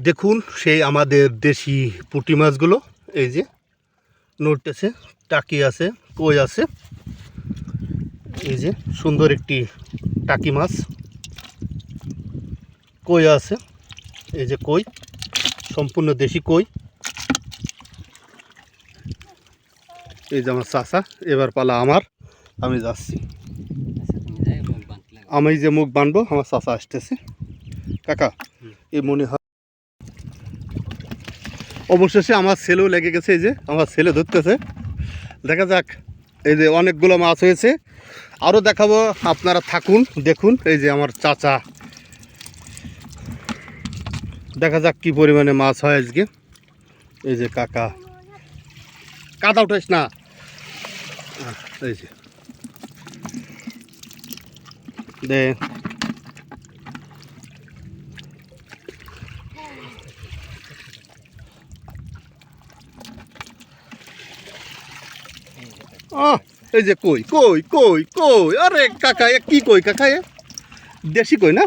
দেখুন সেই আমাদের দেশি পুঁটি মাছগুলো, এই যে নড়তেছে, টাকি আছে, কই আছে, এই যে সুন্দর একটি টাকি মাছ, কই আছে, এই যে কই, সম্পূর্ণ দেশি কই। এই যে আমার চাচা, এবার পালা আমার, আমি যাচ্ছি। আমি যে মুখ বানবো, আমার চাচা আসতেছে। কাকা এই মনে হয় অবশেষে আমার ছেলেও লেগে গেছে, এই যে আমার ছেলে ধরতেছে। দেখা যাক, এই যে অনেকগুলো মাছ হয়েছে, আরও দেখাবো, আপনারা থাকুন দেখুন। এই যে আমার চাচা, দেখা যাক কি পরিমাণে মাছ হয় আজকে। এই যে কাকা, কাদা উঠাইস না, এই যে দে, এই যে কই কই কই কই, আরে কাকা এ কি কই কাকা, এ দেশি কই না?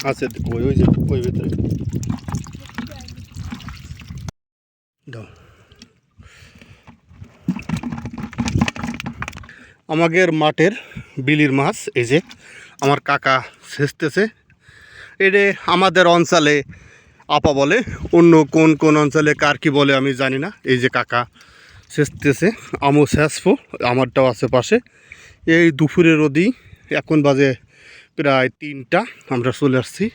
আচ্ছা কই, ওই যে কই ভিতরে দাও। আমাদের মাঠের বিলির মাছ, এই যে আমার কাকা ছেঁচতেছে। এটা আমাদের অঞ্চলে আপা বলে, অন্য কোন কোন অঞ্চলে কার কি বলে আমি জানি না। এই যে কাকা ছেঁচতেছে, আমও ছেঁচবো, আমারটাও আছে পাশে। এই দুপুরের রোদি, এখন বাজে প্রায় 3টা, আমরা চলে আসছি।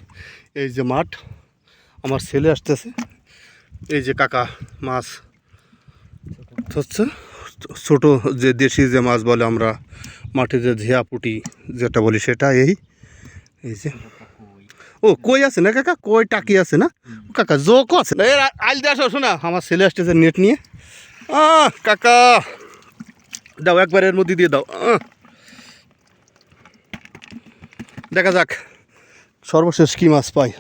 এই যে মাঠ, আমার ছেলে আসতেছে। এই যে কাকা মাছ ধরছে, ছোট যে দেশি যে মাছ বলে আমরা মাঠে যে ঝিয়া পুঁটি যেটা বলি সেটা। এই যে ও কই আছে না কাকা, কই টাকি আছে না কাকা, জোকও আছে না। আইল দিয়ে আসো, শোনা আমার ছেলে আসতেছে নেট নিয়ে। কাকা দাও, একবার এর মধ্যে দিয়ে দাও। দেখা যাক সর্বশেষ কি মাছ পাই।